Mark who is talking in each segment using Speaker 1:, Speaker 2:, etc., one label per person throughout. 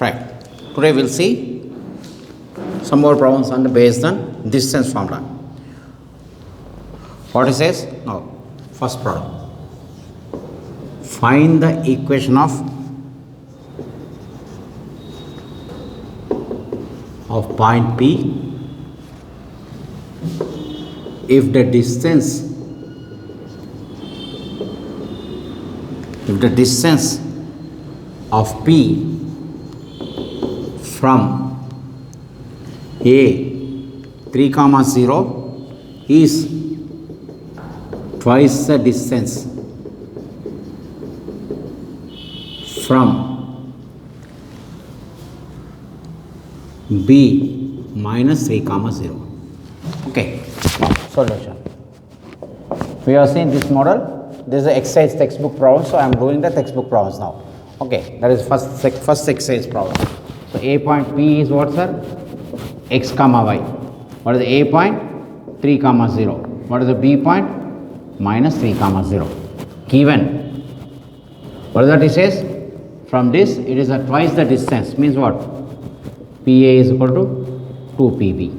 Speaker 1: Right. Today we'll see some more problems on the based on distance formula. What it says? Now, first problem. Find the equation of point P if the distance of P from A 3, 0 is twice the distance from B minus 3, 0. Okay. Solution. We have seen this model. This is an exercise textbook problem, so I am doing the textbook problems now. Okay, that is first exercise problem. So A point P is what, sir? X comma y. What is the A point? 3, 0. What is the B point? Minus 3, 0. Given. What is that it says? From this, it is twice the distance. Means what? PA is equal to 2PB.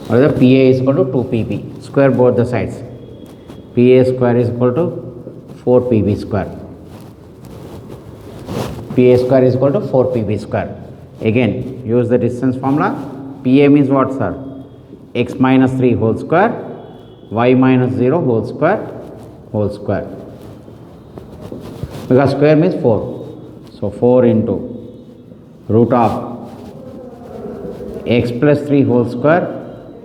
Speaker 1: What is the PA is equal to 2PB. Square both the sides. PA square is equal to 4PB square. PA square is equal to 4PB square. Again, use the distance formula. PA means what, sir? X minus 3 whole square, y minus 0 whole square, Because square means 4. So 4 into root of x plus 3 whole square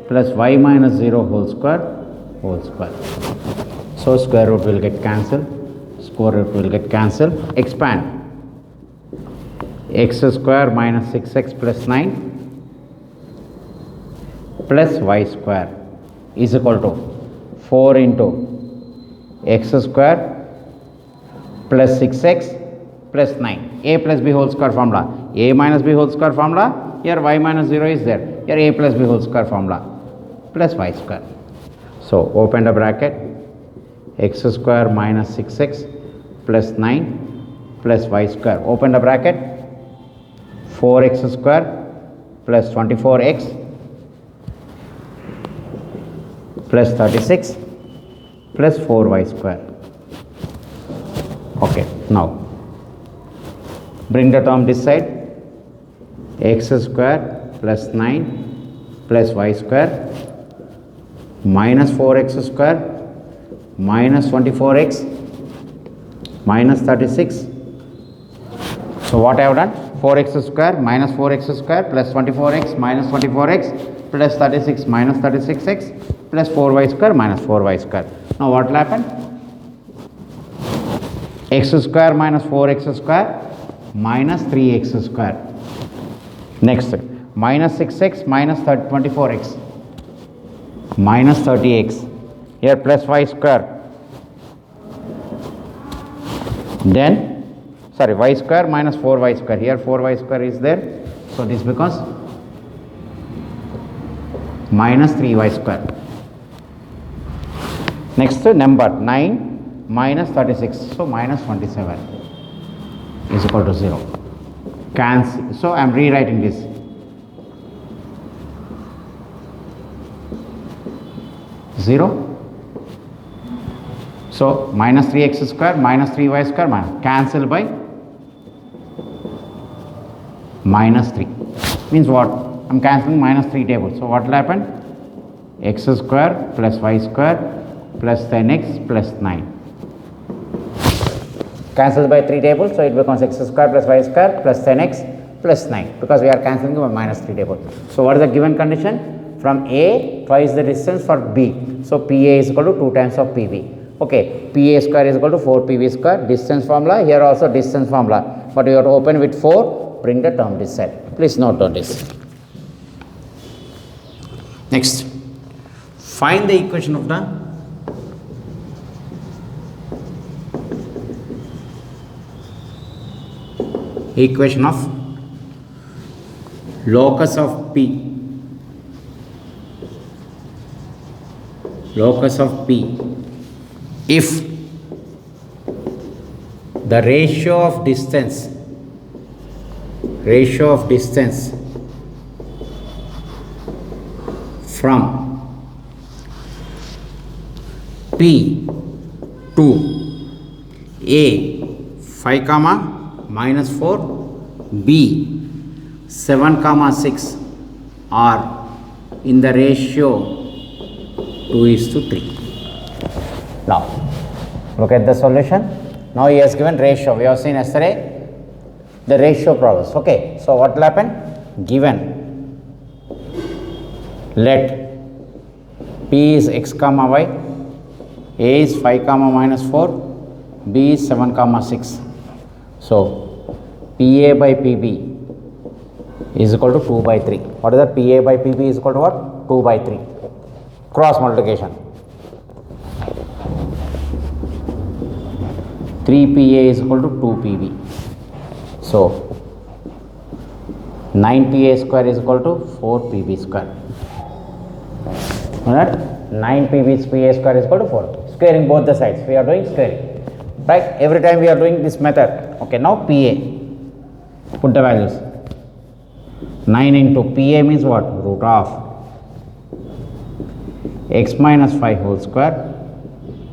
Speaker 1: plus y minus 0 whole square. So square root will get cancelled. Expand. X square minus 6x plus 9 plus y square is equal to 4 into x square plus 6x plus 9. A plus b whole square formula. A minus b whole square formula. Here y minus 0 is there. Here a plus b whole square formula plus y square. So open the bracket. X square minus 6x plus 9 plus y square. Open the bracket. 4x square plus 24x plus 36 plus 4y square. Okay, now bring the term this side. X square plus 9 plus y square minus 4x square minus 24x minus 36. So what I have done? 4x square minus 4x square plus 24x minus 24x plus 36 minus 36x plus 4y square minus 4y square. Now what will happen? X square minus 4x square minus 3x square. Next, minus 6x minus 24x minus 30x. Here plus y square. Then y square minus 4y square. Here 4y square is there. So this becomes minus 3y square. Next number 9 minus 36. So minus 27 is equal to 0. Cancel. So I am rewriting this. Zero. So minus 3x square minus 3y square cancel by minus 3. Means what? I am cancelling minus 3 tables. So what will happen? X square plus y square plus 10x plus 9. Cancels by 3 tables. So it becomes x square plus y square plus 10x plus 9. Because we are cancelling by minus 3 tables. So what is the given condition? From A twice the distance for B. So PA is equal to 2 times of PB. Okay, PA square is equal to 4PB square. Distance formula. Here also distance formula. But you have to open with 4. Bring the term this side. Please note down this. Next, find the equation of the locus of P. If the ratio of distance ratio of distance from P to A 5 comma minus 4, B 7 comma 6 are in the ratio 2:3. Now look at the solution. Now he has given ratio. We have seen yesterday the ratio problems. Okay, so what will happen? Given let P is x comma y, A is 5 comma minus 4, B is 7 comma 6. So PA by PB is equal to 2/3. What is that? PA by PB is equal to what? 2/3. Cross multiplication. 3PA is equal to 2PB. So 9PA square is equal to 4PB square. Alright? 9PB square is equal to 4. Squaring both the sides. We are doing squaring. Right? Every time we are doing this method. Okay, now PA. Put the values. 9 into PA means what? Root of x minus 5 whole square,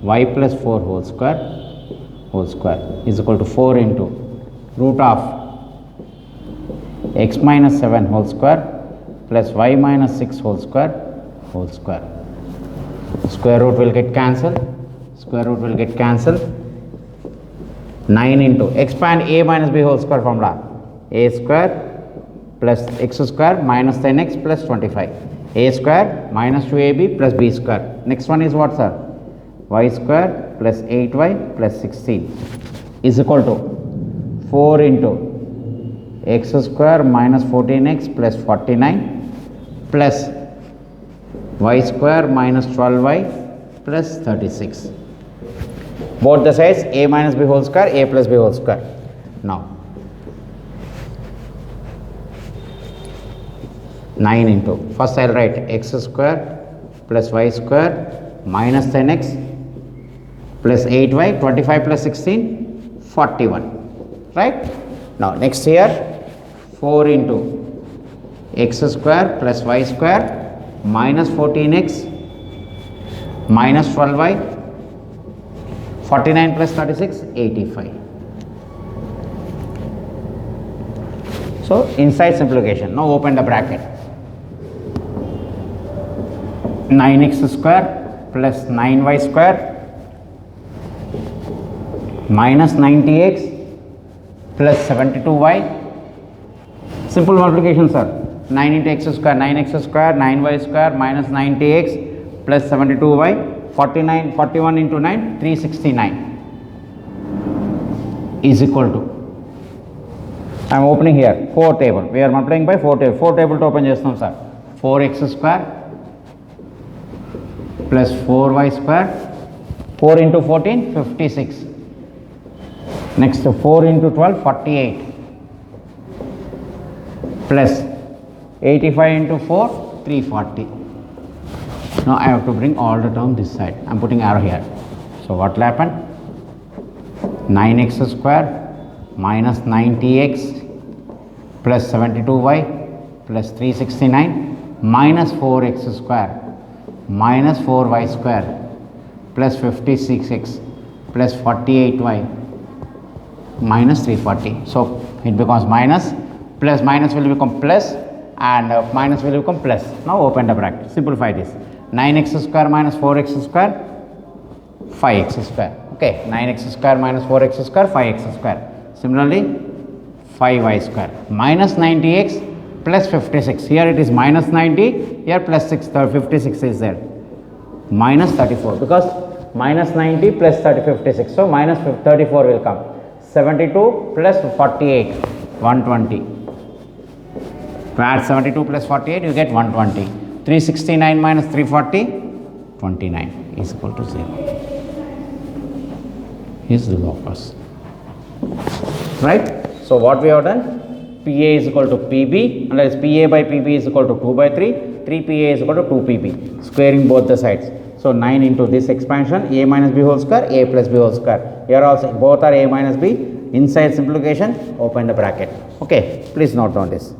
Speaker 1: y plus 4 whole square is equal to 4 into root of x minus 7 whole square plus y minus 6 whole square. Square root will get cancelled. 9 into expand a minus b whole square formula. A square plus x square minus 10x plus 25. A square minus 2ab plus b square. Next one is what, sir? Y square plus 8y plus 16 is equal to 4 into x square minus 14x plus 49 plus y square minus 12y plus 36. Both the sides a minus b whole square, a plus b whole square. Now 9 into, first I will write x square plus y square minus 10x plus 8y, 25 plus 16, 41. Right? Now next here 4 into x square plus y square minus 14x minus 12y, 49 plus 36, 85. So inside simplification. Now open the bracket. 9x square plus 9y square minus 90x plus 72y. Simple multiplication, sir. 9 into x square, 9x square, 9y square minus 90x plus 72y. 41 into 9, 369 is equal to, I am opening here 4 table. We are multiplying by 4 table. 4 table to open chestam, sir. 4x square plus 4y square, 4 into 14, 56. Next 4 into 12, 48 plus 85 into 4, 340. Now I have to bring all the term this side. I am putting arrow here. So what will happen? 9x square minus 90x plus 72y plus 369 minus 4x square minus 4y square plus 56x plus 48y minus 340. So it becomes minus, plus minus will become plus, and minus will become plus. Now open the bracket. Simplify this. 9x square minus 4x square, 5x square. Okay, 9x square minus 4x square, 5x square. Similarly 5y square minus 90x plus 56. Here it is minus 90, here plus 56 is there. Minus 34, because minus 90 plus 56. So minus 34 will come. 72 plus 48, 120. To add 72 plus 48, you get 120. 369 minus 340, 29 is equal to 0. Is the locus. Right? So what we have done? PA is equal to PB, and as PA by PB is equal to 2/3, 3PA is equal to 2PB, squaring both the sides. So 9 into this expansion, a minus b whole square, a plus b whole square. Here also both are a minus b, inside simplification, open the bracket. Okay, please note down this.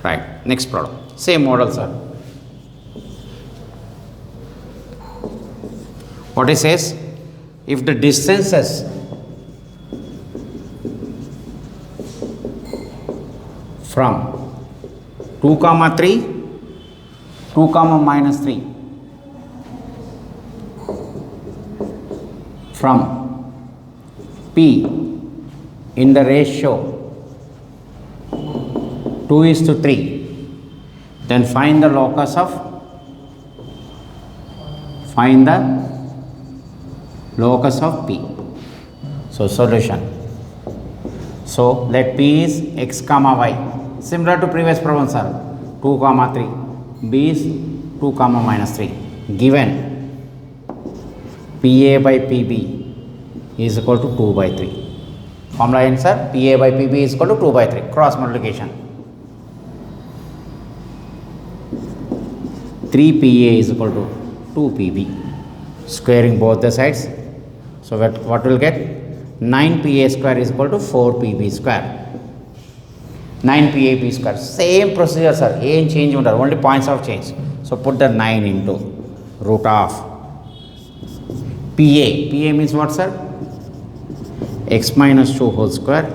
Speaker 1: Right, next problem. Same model, sir. What it says, if the distances from 2 comma 3, 2 comma minus 3, from P in the ratio 2:3, then find the locus of P. So solution. So let P is x comma y, similar to previous problem, sir. 2 comma 3, B is 2 comma minus 3. Given PA by PB is equal to 2 by 3. Formula answer, PA by PB is equal to 2 by 3. Cross multiplication. 3PA is equal to 2PB. Squaring both the sides. So what will get? 9PA square is equal to 4PB square. 9PAB square. Same procedure, sir. Ain't change under, only points of change. So put the 9 into root of PA. PA means what, sir? X minus 2 whole square,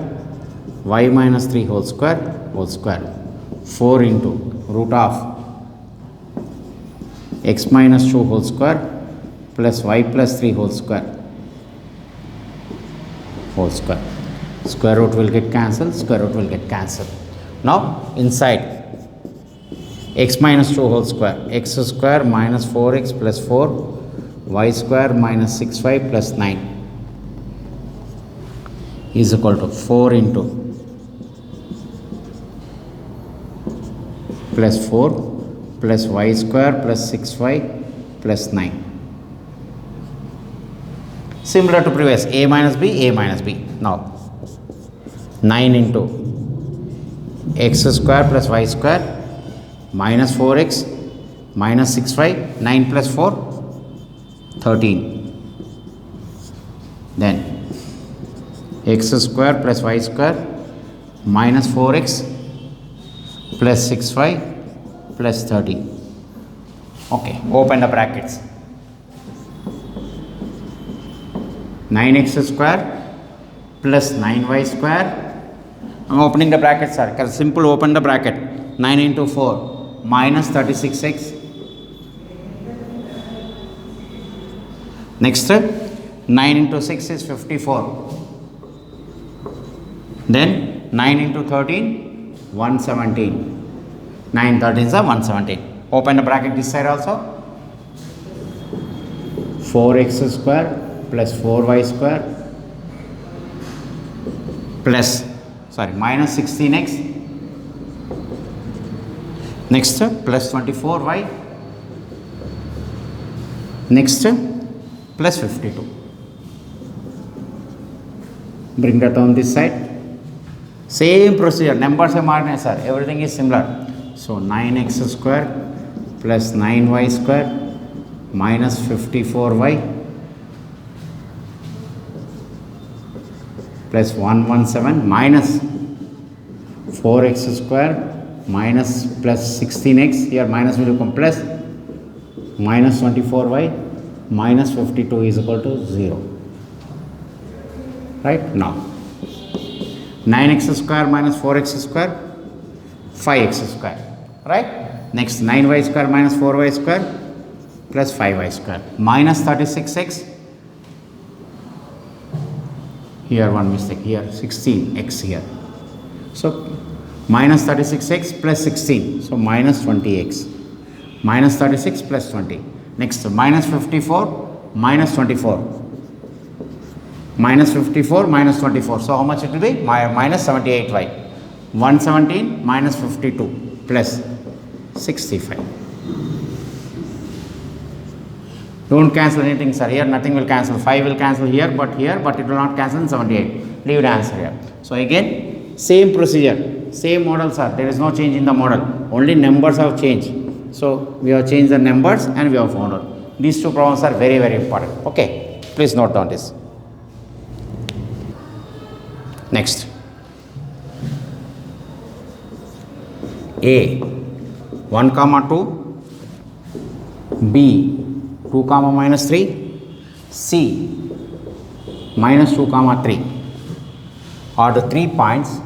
Speaker 1: y minus 3 whole square, 4 into root of x minus 2 whole square plus y plus 3 whole square. Square root will get cancelled, Now inside x minus 2 whole square, x square minus 4x plus 4, y square minus 6y plus 9 is equal to 4 into plus 4 plus y square plus 6y plus 9. Similar to previous, a minus b. Now 9 into x square plus y square minus 4x minus 6y, 9 plus 4, 13. Then x square plus y square minus 4x plus 6y plus 13. Okay, open the brackets. 9x square plus 9y square. I'm opening the bracket, sir. Simple, open the bracket. 9 into 4 minus 36x. Next, 9 into 6 is 54. Then 9 into 13, 117. 9 13s are 117. Open the bracket this side also. 4x square plus 4y square plus minus 16x. Next plus 24y. Next plus 52. Bring the term this side. Same procedure. Numbers are marked, sir. Everything is similar. So 9x square plus 9y square minus 54y plus 117 minus 4x square minus plus 16x, here minus will become plus, minus 24y minus 52 is equal to 0. Right now 9x square minus 4x square, 5x square, right? Next 9y square minus 4y square plus 5y square minus 36x. Here one mistake, here 16x here. So minus 36x plus 16, so minus 20x. Minus 36 plus 20. Next minus 54 minus 24. Minus 54 minus 24. So how much it will be? Minus 78y. 117 minus 52 plus 65. Don't cancel anything, sir. Here nothing will cancel. 5 will cancel here, but it will not cancel in 78. Leave the answer here. So again, same procedure, same model, sir. There is no change in the model. Only numbers have changed. So we have changed the numbers and we have found out. These two problems are very, very important. Okay. Please note down this. Next, A 1 comma 2, B 2 comma minus 3, C minus 2 comma 3 are the 3 points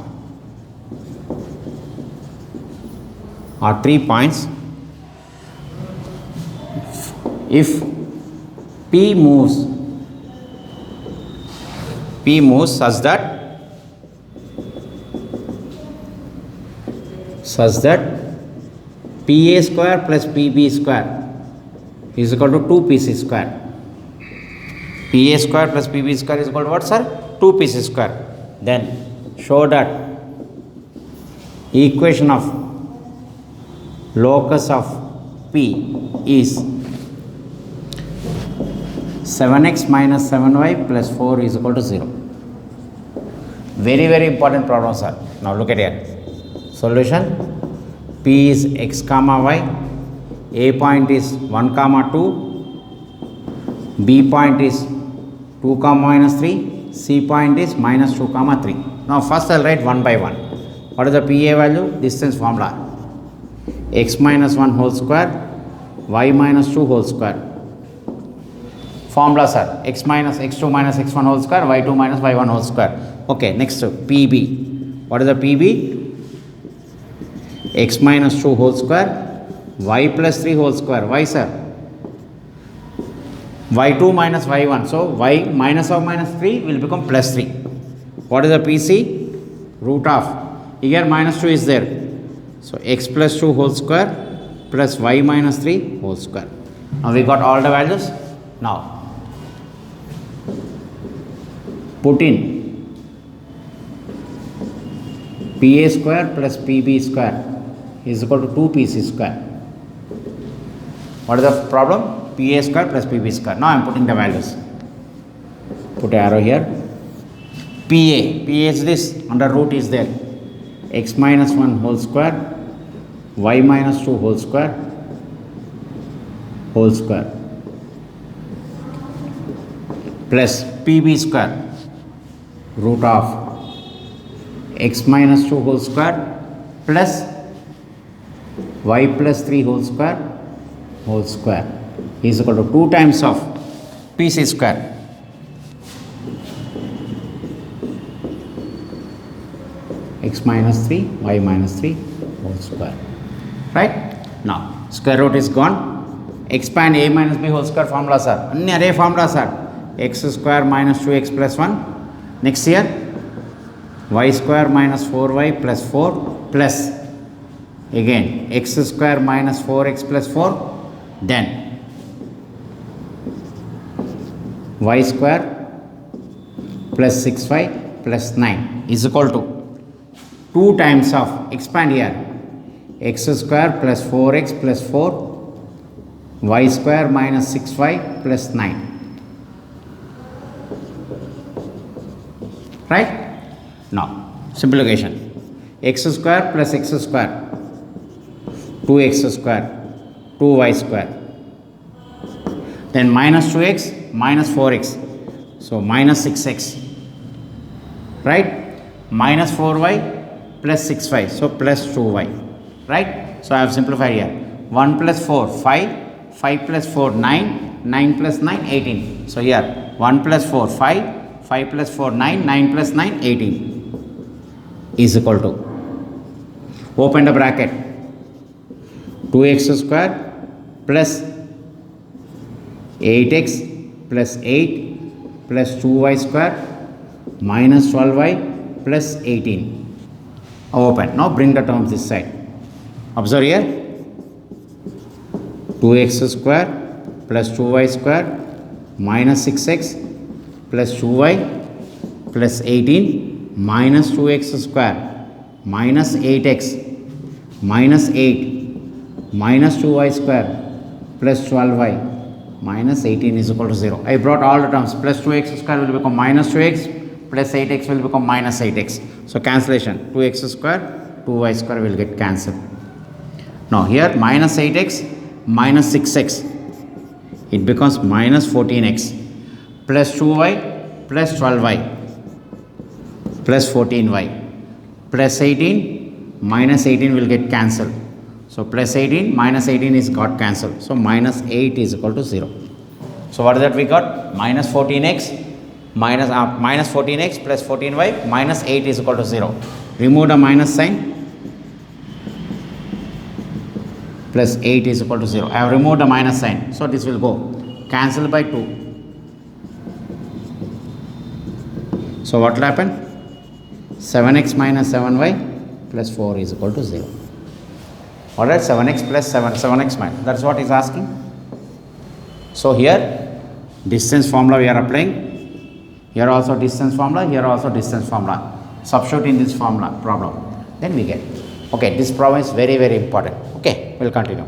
Speaker 1: if P moves such that PA square plus PB square is equal to 2PC square. PA square plus PB square is equal to what, sir? 2PC square. Then show that equation of locus of P is 7x minus 7y plus 4 is equal to 0. Very, very important problem, sir. Now look at here. Solution: P is x comma y, A point is 1 comma 2, B point is 2 comma minus 3, C point is minus 2 comma 3. Now first I will write one by one. What is the PA value? Distance formula: x minus 1 whole square, y minus 2 whole square. Formulas are x2 minus x1 whole square, y2 minus y1 whole square. Okay, next PB. What is the PB? X minus 2 whole square, y plus 3 whole square. Why, sir? y2 minus y1. So y minus of minus 3 will become plus 3. What is the PC? Root of. Here minus 2 is there. So x plus 2 whole square plus y minus 3 whole square. Now we got all the values. Now put in PA square plus PB square is equal to 2PC square. What is the problem? PA square plus PB square. Now I am putting the values. Put arrow here. PA is this, under root is there. X minus 1 whole square, y minus 2 whole square, plus PB square, root of x minus 2 whole square plus y plus 3 whole square is equal to 2 times of PC square. X minus 3, y minus 3 whole square. Right? Now square root is gone. Expand a minus b whole square formulas are. Any array formulas are. X square minus 2x plus 1. Next here, y square minus 4y plus 4 plus again x square minus 4x plus 4, then y square plus 6y plus 9 is equal to 2 times of, expand here, x square plus 4x plus 4, y square minus 6y plus 9. Right? Now simplification: x square plus x square, 2x square, 2y square, then minus 2x minus 4x, so minus 6x, right? Minus 4y plus 6y, so plus 2y, right? So I have simplified here. 1 plus 4 5, 5 plus 4 9, 9 plus 9 18. So here 1 plus 4 5, 5 plus 4 9, 9 plus 9 18 is equal to, open the bracket, 2x square plus 8x plus 8 plus 2y square minus 12y plus 18. Open. Now bring the terms this side. Observe here, 2x square plus 2y square minus 6x plus 2y plus 18 minus 2x square minus 8x minus 8 minus 2y square plus 12y minus 18 is equal to 0. I brought all the terms. Plus 2x square will become minus 2x, plus 8x will become minus 8x. So cancellation, 2x square, 2y square will get cancelled. Now here minus 8x minus 6x, it becomes minus 14x, plus 2y plus 12y plus 14y plus 18 minus 18 will get cancelled. So plus 18 minus 18 is got cancelled. So minus 8 is equal to 0. So what is that we got? Minus 14x minus 14x plus 14y minus 8 is equal to 0. Remove the minus sign. Plus 8 is equal to 0. I have removed the minus sign. So this will go. Cancel by 2. So what will happen? 7x minus 7y plus 4 is equal to 0. Alright, 7x plus 7x minus. That's what he's asking. So here, distance formula we are applying. Here also distance formula, here also distance formula. Substitute in this formula problem. Then we get. Okay, this problem is very, very important. Okay, we'll continue.